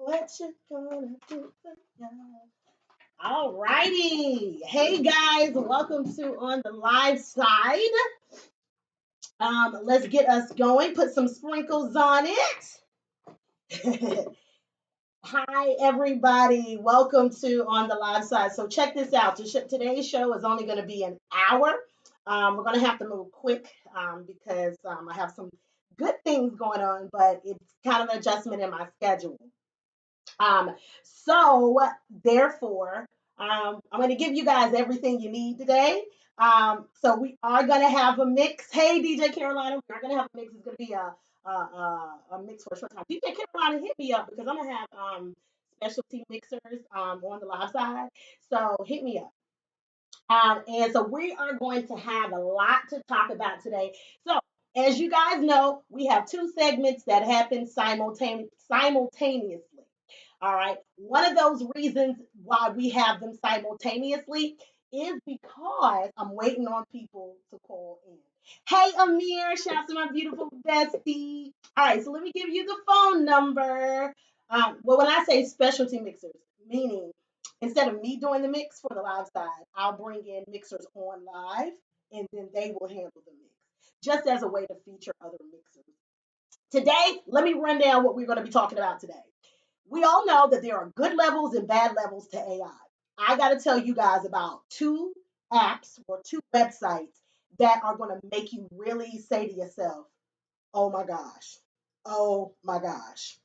What you gonna do for ya? All righty. Hey guys, welcome to On the Live Side. Let's get us going. Put some sprinkles on it. Hi everybody. Welcome to On the Live Side. So check this out. Today's show is only going to be an hour. We're going to have to move quick because I have some good things going on, but it's kind of an adjustment in my schedule. Um, so therefore, I'm going to give you guys everything you need today. So we are going to have a mix. Hey, DJ Carolina, we are going to have a mix. It's going to be a mix for a short time. DJ Carolina, hit me up because I'm going to have specialty mixers on the live side. So hit me up. And so we are going to have a lot to talk about today. So as you guys know, we have two segments that happen simultaneously. All right. One of those reasons why we have them simultaneously is because I'm waiting on people to call in. Hey, Amir, shout out to my beautiful bestie. All right. So let me give you the phone number. Well, when I say specialty mixers, meaning instead of me doing the mix for the live side, I'll bring in mixers on live and then they will handle the mix just as a way to feature other mixers. Today, let me run down what we're going to be talking about today. We all know that there are good levels and bad levels to AI. I got to tell you guys about two apps or two websites that are going to make you really say to yourself, oh my gosh, oh my gosh.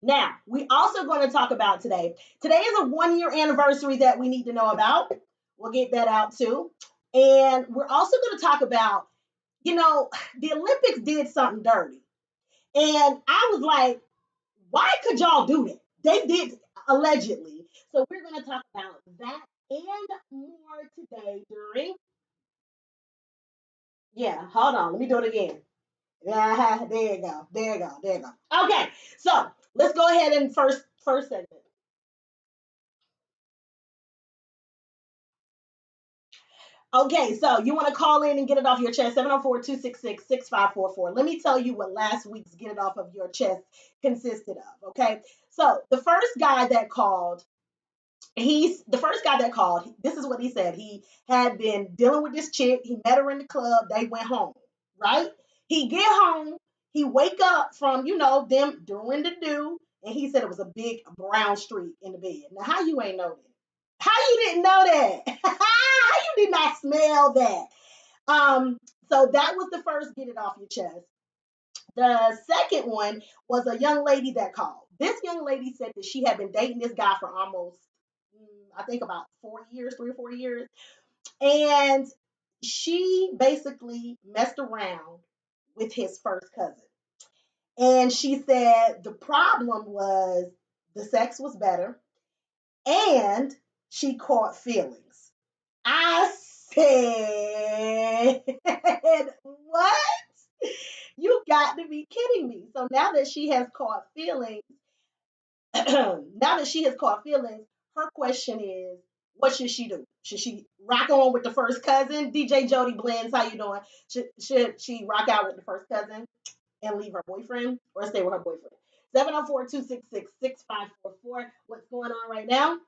Now, we also going to talk about today. Today is a 1 year anniversary that we need to know about. We'll get that out too. And we're also going to talk about, the Olympics did something dirty. And I was like, why could y'all do that? They did allegedly. So we're going to talk about that and more today during. Yeah, hold on. Let me do it again. Yeah, there you go. There you go. There you go. Okay, so let's go ahead and first segment. Okay, so you want to call in and get it off your chest, 704-266-6544. Let me tell you what last week's Get It Off of Your Chest consisted of, okay? So the first guy that called, this is what he said. He had been dealing with this chick. He met her in the club. They went home, right? He get home. He wake up from, them doing the do. And he said it was a big brown streak in the bed. Now, how you ain't know that? How you didn't know that? How you did not smell that? So that was the first get it off your chest. The second one was a young lady that called. This young lady said that she had been dating this guy for almost, I think about 4 years, 3 or 4 years. And she basically messed around with his first cousin. And she said the problem was the sex was better and she caught feelings. I said, what? You got to be kidding me. So now that she has caught feelings, her question is, what should she do? Should she rock on with the first cousin? DJ Jody Blends, how you doing? Should she rock out with the first cousin and leave her boyfriend or stay with her boyfriend? 704-266-6544. What's going on right now?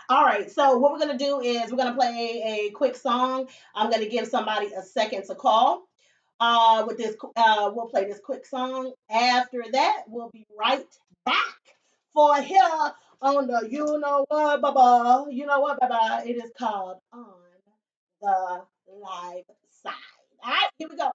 All right, so what we're gonna do is we're gonna play a quick song. I'm gonna give somebody a second to call. With this, we'll play this quick song. After that, we'll be right back for here on the you know what, baba. It is called On the Live Side. All right, here we go.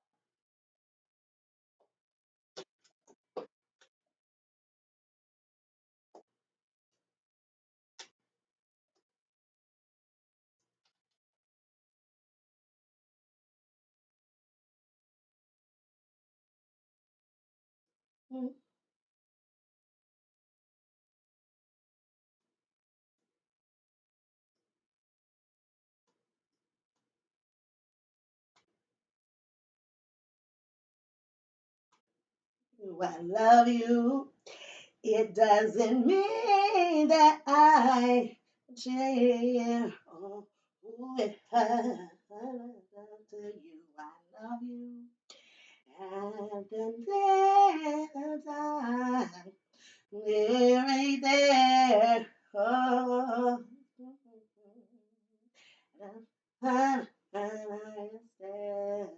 I love you. It doesn't mean that I share with her. I love you. I love you. And then there's a time we're right there. Oh, I understand.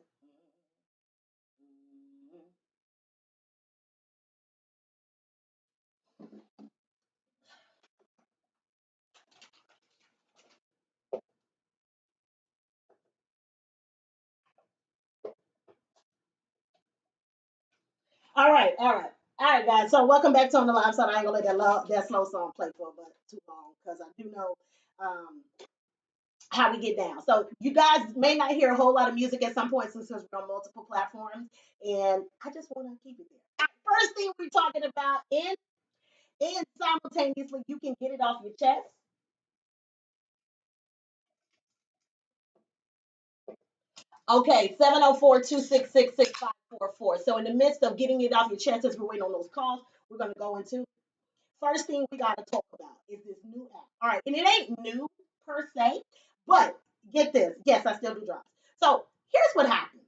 All right, guys. So welcome back to On the Live Side. I ain't gonna let that slow song play for but too long because I do know um, how we get down. So you guys may not hear a whole lot of music at some point since we're on multiple platforms, and I just want to keep it there. First thing we're talking about, and simultaneously you can get it off your chest. Okay, 704-266-6544. So in the midst of getting it off your chest as we're waiting on those calls, we're gonna go into first thing we gotta talk about is this new app. All right, and it ain't new per se, but get this. Yes, I still do drops. So here's what happened.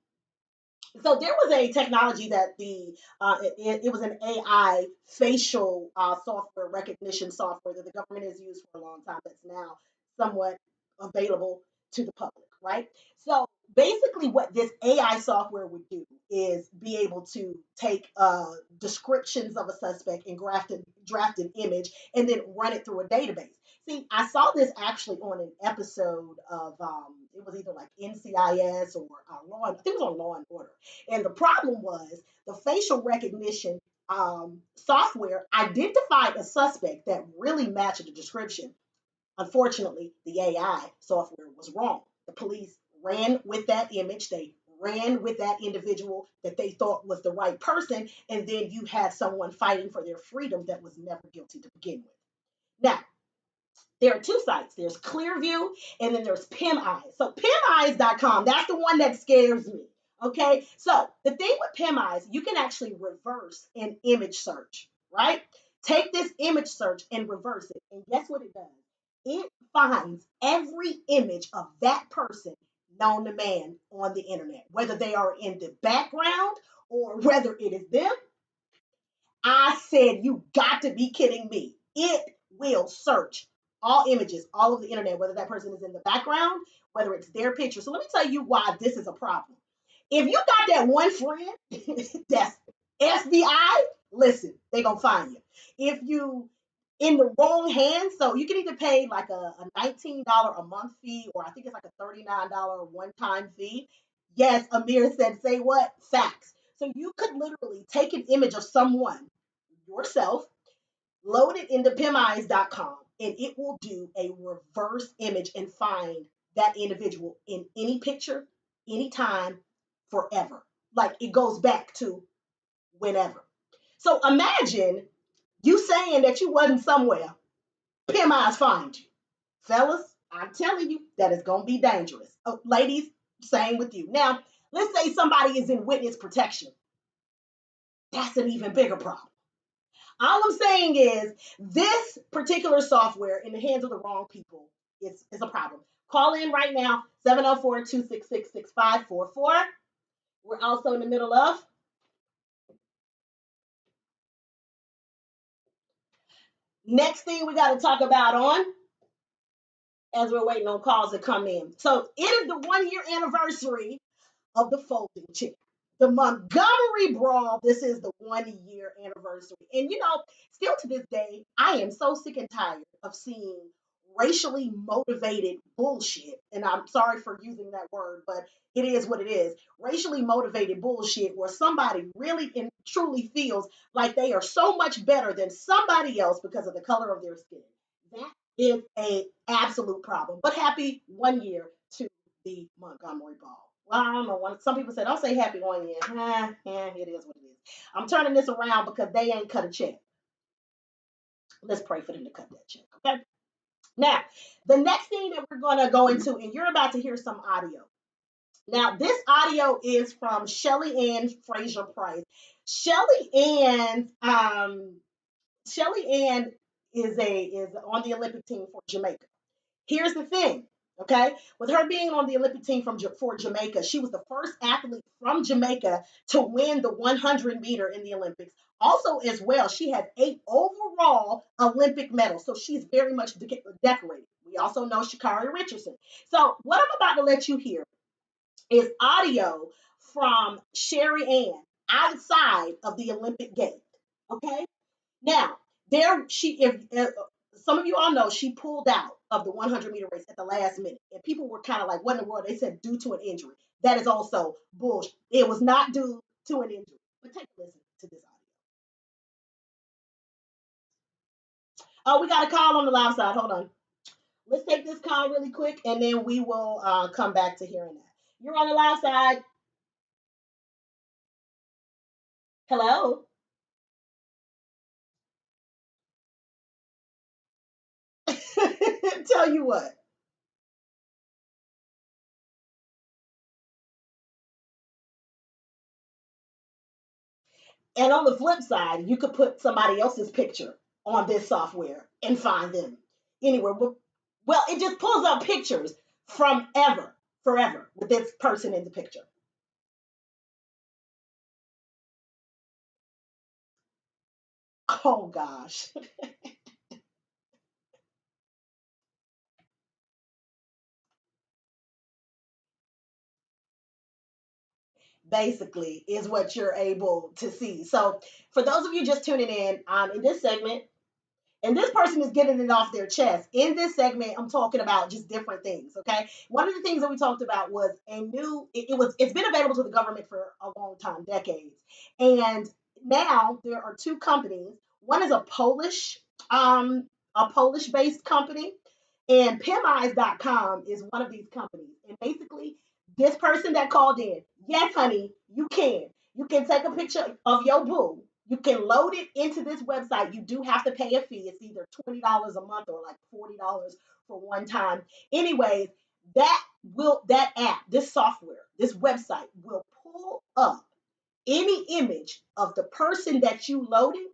So there was a technology that it was an AI facial software recognition software that the government has used for a long time that's now somewhat available to the public, right? So basically what this AI software would do is be able to take descriptions of a suspect and draft an image and then run it through a database. See, I saw this actually on an episode of it was either like NCIS or I think it was on Law and Order. And the problem was the facial recognition software identified a suspect that really matched the description. Unfortunately, the AI software was wrong. The police ran with that image. They ran with that individual that they thought was the right person. And then you had someone fighting for their freedom that was never guilty to begin with. Now, there are two sites. There's Clearview and then there's PimEyes. So PimEyes.com, that's the one that scares me. Okay, so the thing with PimEyes, you can actually reverse an image search, right? Take this image search and reverse it. And guess what it does? It finds every image of that person known to man on the internet, whether they are in the background or whether it is them. I said, you got to be kidding me. It will search all images, all of the internet, whether that person is in the background, whether it's their picture. So let me tell you why this is a problem. If you got that one friend that's FBI, listen, they gonna find you. If you in the wrong hands, so you can either pay like a $19 a month fee, or I think it's like a $39 one-time fee. Yes, Amir said, say what? Facts. So you could literally take an image of someone yourself, load it into pimeyes.com, and it will do a reverse image and find that individual in any picture, anytime, forever. Like it goes back to whenever. So imagine you saying that you wasn't somewhere, PimEyes find you. Fellas, I'm telling you that is going to be dangerous. Oh, ladies, same with you. Now, let's say somebody is in witness protection. That's an even bigger problem. All I'm saying is this particular software in the hands of the wrong people is a problem. Call in right now, 704-266-6544. We're also in the middle of next thing we got to talk about on as we're waiting on calls to come in. So it is the 1 year anniversary of the folding chair. The Montgomery Brawl, this is the 1 year anniversary. And still to this day, I am so sick and tired of seeing racially motivated bullshit. And I'm sorry for using that word, but it is what it is. Racially motivated bullshit where somebody really and truly feels like they are so much better than somebody else because of the color of their skin. That is a absolute problem. But happy 1 year to the Montgomery Ball. Well, I don't know. Some people say, don't say happy 1 year. It is what it is. I'm turning this around because they ain't cut a check. Let's pray for them to cut that check, okay? Now, the next thing that we're going to go into, and you're about to hear some audio. Now, this audio is from Shelly Ann Fraser Price. Shelly Ann, Shelly Ann is on the Olympic team for Jamaica. Here's the thing, Okay, with her being on the Olympic team for Jamaica, she was the first athlete from Jamaica to win the 100 meter in the Olympics. Also, as well, she has 8 overall Olympic medals, so she's very much decorated. We also know Sha'Carri Richardson. So, what I'm about to let you hear is audio from Sherry Ann outside of the Olympic gate. Okay, now, there she if some of you all know she pulled out of the 100-meter race at the last minute, and people were kind of like, "What in the world?" They said due to an injury. That is also bullshit. It was not due to an injury. But take a listen to this audio. Oh, we got a call on the live side. Hold on. Let's take this call really quick, and then we will come back to hearing that. You're on the live side. Hello. Tell you what. And on the flip side, you could put somebody else's picture on this software and find them anywhere. Well, it just pulls up pictures from forever with this person in the picture. Oh gosh. Basically, is what you're able to see. So, for those of you just tuning in this segment, and this person is getting it off their chest. In this segment, I'm talking about just different things. Okay. One of the things that we talked about was it's been available to the government for a long time, decades. And now there are two companies. One is a Polish based company, and PimEyes.com is one of these companies. And basically, this person that called in, yes, honey, you can. You can take a picture of your boo. You can load it into this website. You do have to pay a fee. It's either $20 a month or like $40 for one time. Anyways, that app, this software, this website will pull up any image of the person that you loaded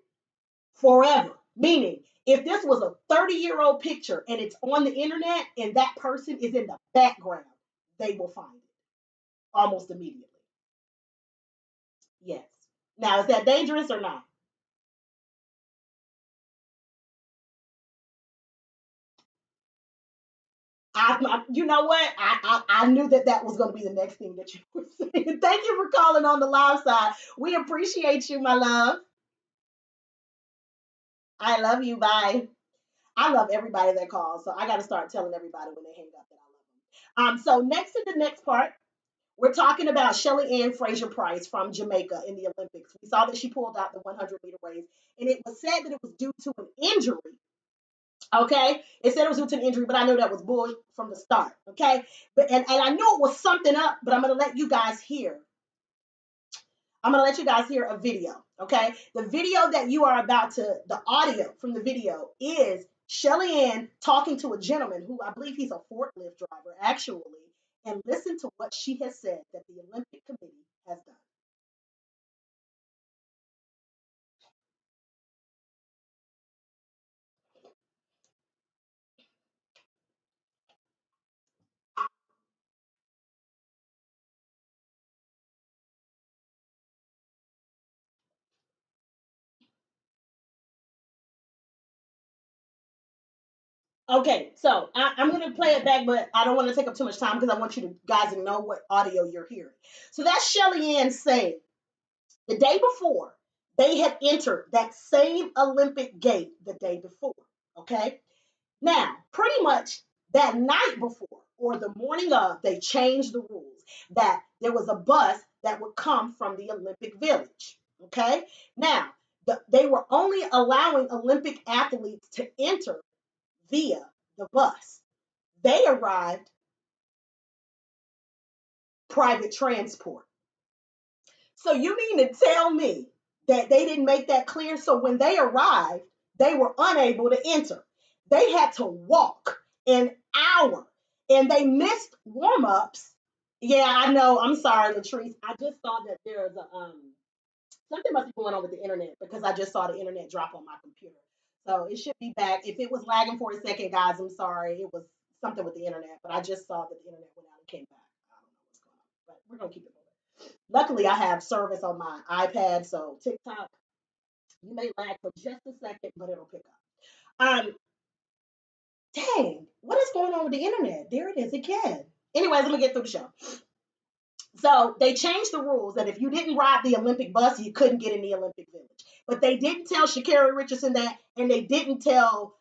forever. Meaning, if this was a 30-year-old picture and it's on the internet and that person is in the background, they will find it almost immediately. Yes. Now, is that dangerous or not? You know what? I knew that that was going to be the next thing that you were saying. Thank you for calling on the live side. We appreciate you, my love. I love you. Bye. I love everybody that calls, so I got to start telling everybody when they hang up that I love them. So next to the next part, we're talking about Shelly Ann Fraser Price from Jamaica in the Olympics. We saw that she pulled out the 100-meter race, and it was said that it was due to an injury. Okay, it said it was due to an injury, but I know that was bull from the start. Okay, and I knew it was something up, but I'm gonna let you guys hear. I'm gonna let you guys hear a video. Okay, the video that you are about to, the audio from the video is Shelly Ann talking to a gentleman who I believe he's a forklift driver actually, and listen to what she has said that the Olympic Committee has done. Okay, so I'm going to play it back, but I don't want to take up too much time because I want you to guys to know what audio you're hearing. So that's Shelly Ann saying the day before they had entered that same Olympic gate the day before. Okay, now pretty much that night before or the morning of, they changed the rules that there was a bus that would come from the Olympic Village. Okay, now they were only allowing Olympic athletes to enter via the bus. They arrived private transport. So you mean to tell me that they didn't make that clear? So when they arrived, they were unable to enter. They had to walk an hour and they missed warm ups. Yeah, I know. I'm sorry, Latrice. I just saw that there's a something must be going on with the internet because I just saw the internet drop on my computer. So it should be back. If it was lagging for a second, guys, I'm sorry. It was something with the internet, but I just saw that the internet went out and came back. I don't know what's going on, but we're gonna keep it moving. Luckily, I have service on my iPad, so TikTok, you may lag for just a second, but it'll pick up. Dang, what is going on with the internet? There it is again. Anyways, let me get through the show. So they changed the rules that if you didn't ride the Olympic bus, you couldn't get in the Olympic Village. But they didn't tell Sha'Carri Richardson that, and they didn't tell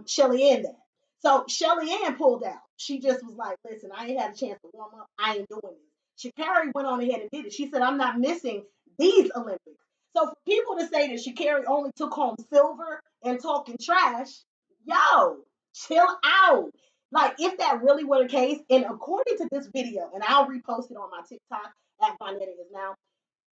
Shelly Ann that. So Shelly Ann pulled out. She just was like, "Listen, I ain't had a chance to warm up. I ain't doing this." Sha'Carri went on ahead and did it. She said, "I'm not missing these Olympics." So for people to say that Sha'Carri only took home silver and talking trash, yo, chill out. Like, if that really were the case, and according to this video, and I'll repost it on my TikTok at Vonetta is now.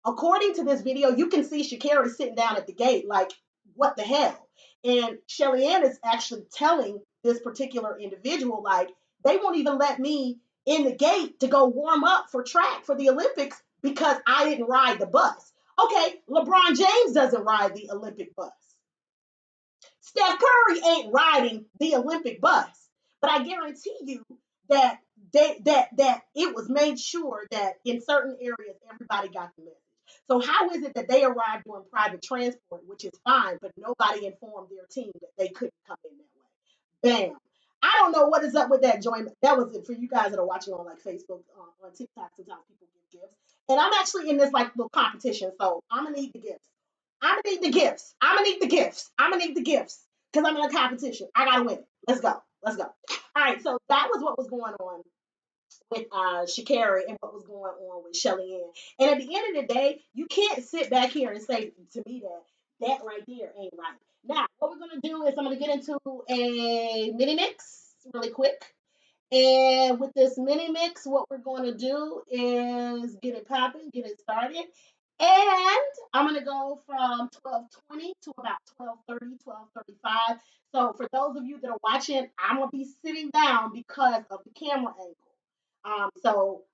According to this video, you can see Sha'Carri sitting down at the gate, like, what the hell? And Shelly Ann is actually telling this particular individual, like, they won't even let me in the gate to go warm up for track for the Olympics because I didn't ride the bus. Okay, LeBron James doesn't ride the Olympic bus. Steph Curry ain't riding the Olympic bus, but I guarantee you that that it was made sure that in certain areas everybody got the message. So how is it that they arrived on private transport, which is fine, but nobody informed their team that they couldn't come in that way? Bam. I don't know what is up with that joint. That was it for you guys that are watching on like Facebook, on TikTok. Sometimes people give gifts, and I'm actually in this like little competition, so I'm gonna need the gifts. I'm gonna need the gifts. I'm gonna need the gifts. I'm gonna need the gifts because I'm in a competition. I gotta win it. Let's go. Let's go. All right. So that was what was going on with Sha'Carri and what was going on with Shelly Ann. And at the end of the day, you can't sit back here and say to me that that right there ain't right. Now, what we're gonna do is I'm gonna get into a mini mix really quick. And with this mini mix, what we're going to do is get it popping, get it started. And I'm going to go from 12:20 to about 12:30, 12:35. So for those of you that are watching, I'm going to be sitting down because of the camera angle.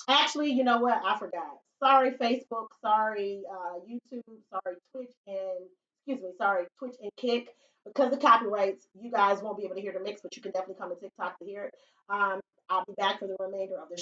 Actually, you know what? I forgot. Sorry, Facebook. Sorry, YouTube. Sorry, Twitch. And, excuse me, sorry, Twitch and Kick. Because of copyrights, you guys won't be able to hear the mix, but you can definitely come to TikTok to hear it. I'll be back for the remainder of the